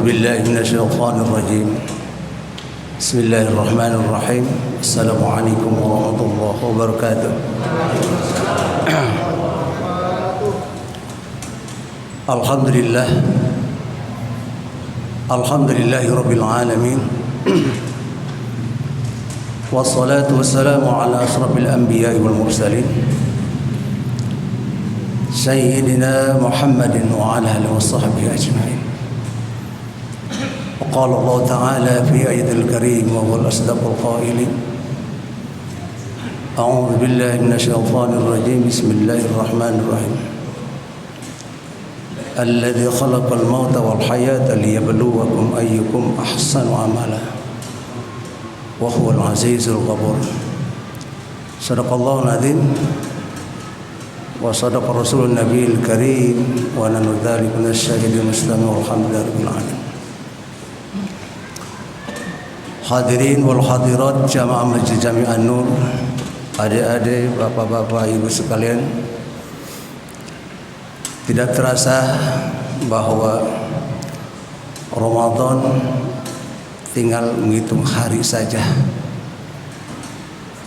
بالله من الشيطان الرجيم بسم الله الرحمن الرحيم السلام عليكم ورحمة الله وبركاته الحمد لله رب العالمين والصلاة والسلام على أشرف الأنبياء والمرسلين سيدنا محمد وعلى آله وصحبه أجمعين. وقال الله تعالى في آية الكريم وهو الأصدق القائلين أعوذ بالله من الشيطان الرجيم بسم الله الرحمن الرحيم الذي خلق الموت والحياة ليبلوكم أيكم أحسن عملا وهو العزيز الغفور. صدق الله العظيم وصدق رسول النبي الكريم ونحن ذلك من الشاهد المسلم والحمد لله رب العالمين. Hadirin wal hadirat jamaah Masjid Jami' An-Nur, adik-adik, bapak-bapak, ibu sekalian, tidak terasa bahwa Ramadan tinggal menghitung hari saja.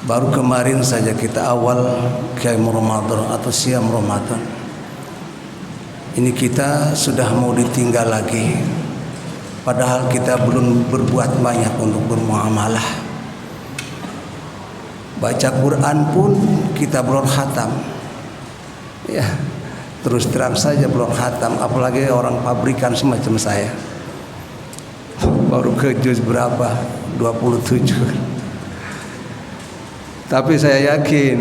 Baru kemarin saja kita awal Qiyam Ramadan atau Siam Ramadan. Ini kita sudah mau ditinggal lagi. Padahal kita belum berbuat banyak untuk bermuamalah. Baca Quran pun kita belum khatam. Ya, terus terang saja belum khatam, apalagi orang pabrikan semacam saya. Baru ke juz berapa? 27. Tapi saya yakin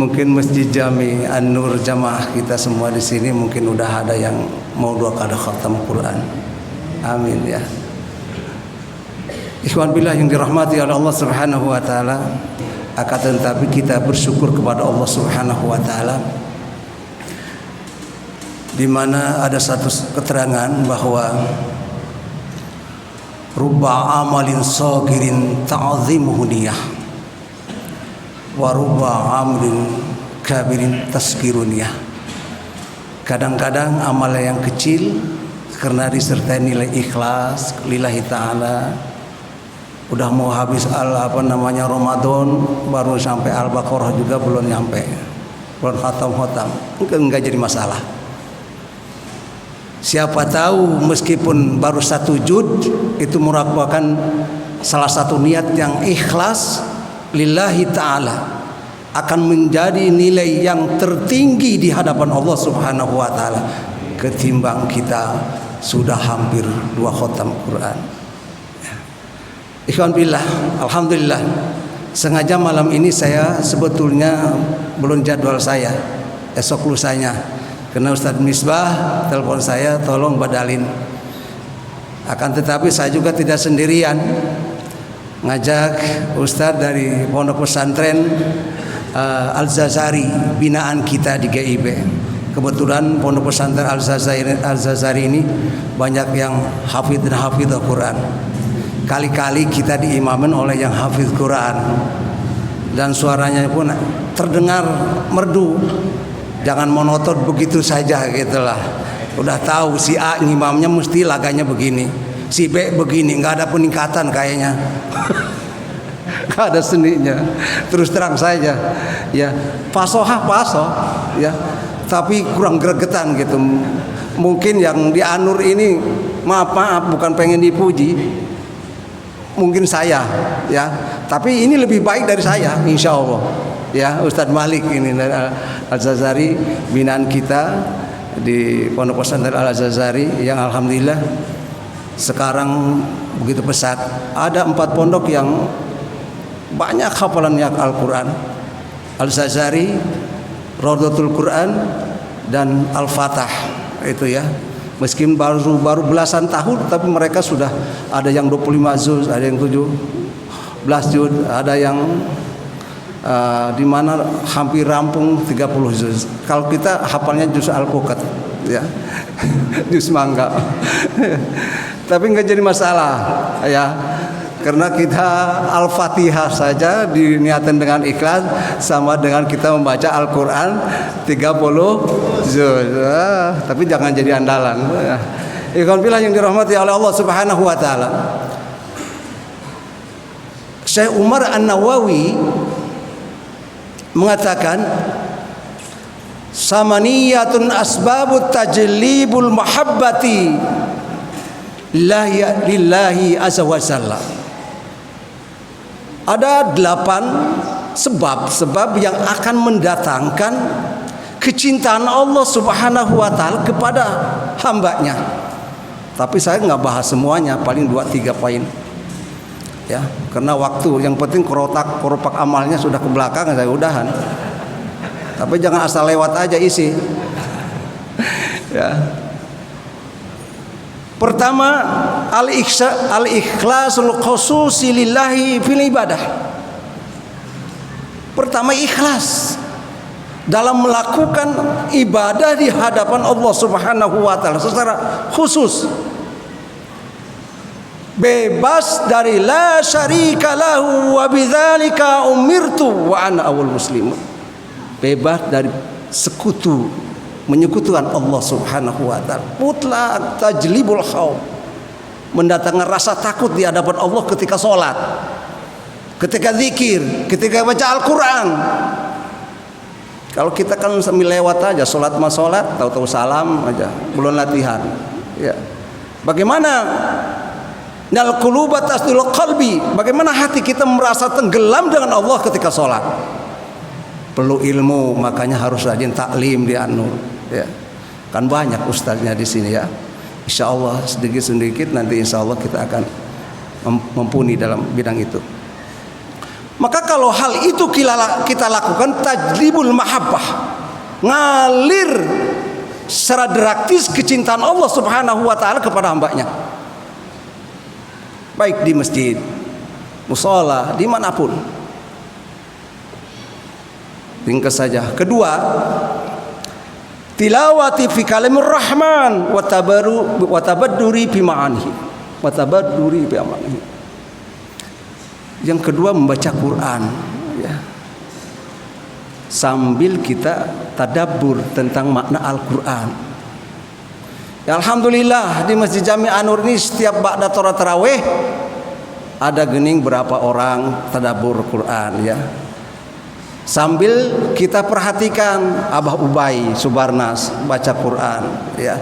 mungkin Masjid Jami' An-Nur jamaah kita semua di sini mungkin udah ada yang mau 2 kali khatam Quran. Amin ya. Ikhwan billah yang dirahmati oleh Allah Subhanahu wa taala, akan tetapi kita bersyukur kepada Allah Subhanahu wa taala di mana ada satu keterangan bahwa rubba amalin sagirin ta'zimuhu niyah wa rubba amrin kabirin taskirun niyah. Kadang-kadang amal yang kecil karena disertai nilai ikhlas lillahi ta'ala. Udah mau habis Ramadan baru sampai Al-Baqarah juga belum nyampe, belum khatam enggak jadi masalah. Siapa tahu meskipun baru 1 juz itu merupakan salah satu niat yang ikhlas lillahi ta'ala akan menjadi nilai yang tertinggi di hadapan Allah Subhanahu wa taala ketimbang kita sudah hampir 2 khatam Quran. Ikhwan billah, alhamdulillah. Sengaja malam ini saya sebetulnya belum jadwal saya esok lusanya, karena Ustadz Misbah telepon saya tolong badalin. Akan tetapi saya juga tidak sendirian, ngajak Ustadz dari pondok pesantren Al-Zazari binaan kita di GIB. Kebetulan pondok pesantren Al-Zazari ini banyak yang hafidh dan hafidh Al-Quran. Kali-kali kita diimamin oleh yang hafidh Quran dan suaranya pun terdengar merdu. Jangan monoton begitu saja gitulah. Udah tahu si A ngimamnya mesti laganya begini, si B begini, nggak ada peningkatan kayaknya. Nggak ada seninya. Terus terang saja, ya fasohah ya. Tapi kurang gregetan gitu. Mungkin yang di An-Nur ini maaf bukan pengen dipuji, mungkin saya ya, tapi ini lebih baik dari saya insya Allah ya. Ustadz Malik ini Al-Zazari binaan kita di pondok pesantren Al-Zazari yang alhamdulillah sekarang begitu pesat. Ada 4 pondok yang banyak hafalannya Al-Quran: Al-Zazari, Raudhatul Quran, dan Al-Fatah itu ya. Meskipun baru belasan tahun, tapi mereka sudah ada yang 25 juz, ada yang 17 juz, ada yang di mana hampir rampung 30 juz. Kalau kita hafalnya juz Al-Qukat ya. Juz mangga. Tapi nggak jadi masalah ya. Karena kita Al-Fatihah saja diniatkan dengan ikhlas sama dengan kita membaca Al-Quran 30 juz. Tapi jangan jadi andalan. Ikhwan fillah yang dirahmati oleh Allah Subhanahu wa taala. Syekh Umar An-Nawawi mengatakan samaniyatun asbabut tajlibul mahabbati lillahi azza wa jalla. Ada 8 sebab yang akan mendatangkan kecintaan Allah Subhanahu wa taala kepada hambanya. Tapi saya nggak bahas semuanya, paling 2-3 poin. Ya, karena waktu, yang penting keropak amalnya sudah ke belakang, saya udahan. Tapi jangan asal lewat aja isi. Ya. Pertama, al-ikhlasul khususi lillahi fil ibadah. Pertama, ikhlas dalam melakukan ibadah di hadapan Allah Subhanahu wa taala secara khusus. Bebas dari la syarika lahu wa bidzalika umirtu wa ana awwal muslimun. Bebas dari sekutu, menyekutukan Allah Subhanahu wa taala. Mutlak tajlibul khauf, mendatangkan rasa takut di hadapan Allah ketika sholat, ketika zikir, ketika baca Al-Quran. Kalau kita kan sambil lewat aja, sholat mas sholat, tahu-tahu salam aja, belum latihan. Ya. Bagaimana nal quluba tasdul qalbi, bagaimana hati kita merasa tenggelam dengan Allah ketika sholat? Perlu ilmu, makanya harus rajin taklim di An-Nur. Ya. Kan banyak ustaznya di sini ya. Insya Allah sedikit-sedikit nanti insya Allah kita akan mumpuni dalam bidang itu. Maka kalau hal itu kita lakukan, tajlibul mahabbah, ngalir secara drastis kecintaan Allah Subhanahu wa taala kepada hambanya. Baik di masjid, mushola, dimanapun. Ringkas saja. Kedua, tilawati fi kalamir rahman wa tabadduri bi ma'anihi. Wa tabadduri bi ma'anihi. Yang kedua, membaca Quran ya. Sambil kita tadabbur tentang makna Al-Quran. Ya, alhamdulillah di Masjid Jami An-Nur ini setiap ba'da sholat tarawih ada gening berapa orang tadabbur Quran ya. Sambil kita perhatikan Abah Ubay Subarnas baca Quran ya.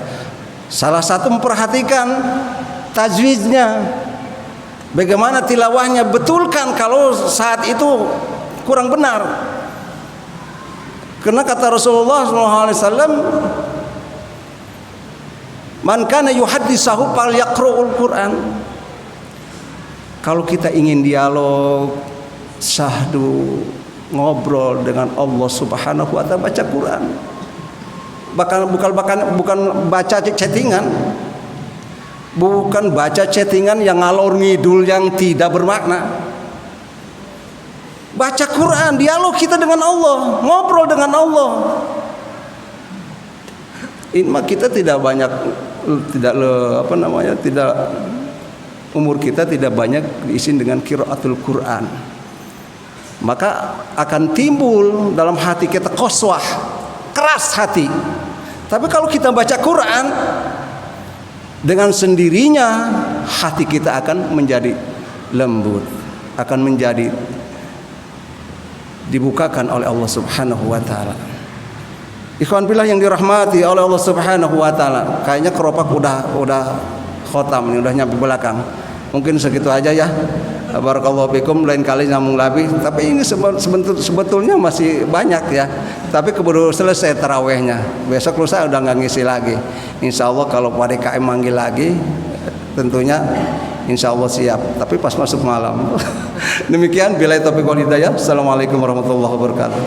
Salah satu memperhatikan tajwidnya, bagaimana tilawahnya, betulkan kalau saat itu kurang benar. Karena kata Rasulullah SAW, man kana yuhaddisahu falyaqra'ul Quran. Kalau kita ingin dialog, syahdu, ngobrol dengan Allah Subhanahu wa taala, baca Quran. Bukan baca chattingan. Bukan baca chattingan yang ngalor ngidul yang tidak bermakna. Baca Quran, dialog kita dengan Allah, ngobrol dengan Allah. Ini mah kita tidak banyak, tidak, umur kita tidak banyak diisi dengan qiraatul Quran. Maka akan timbul dalam hati kita qaswah, keras hati. Tapi kalau kita baca Quran, dengan sendirinya hati kita akan menjadi lembut, akan menjadi dibukakan oleh Allah Subhanahu wa taala. Ikhwan fillah yang dirahmati oleh Allah Subhanahu wa taala. Kayaknya keropak udah khotam nih, udah nyampe belakang. Mungkin segitu aja ya. Barakallahu fikum, lain kali nyambung lagi. Tapi ini sebetulnya masih banyak ya. Tapi keburu selesai tarawehnya. Besok lusa udah nggak ngisi lagi. Insya Allah kalau Pak DKM manggil lagi, tentunya insya Allah siap. Tapi pas masuk malam. Demikian, billahi taufiq wal hidayah. Assalamualaikum warahmatullahi wabarakatuh.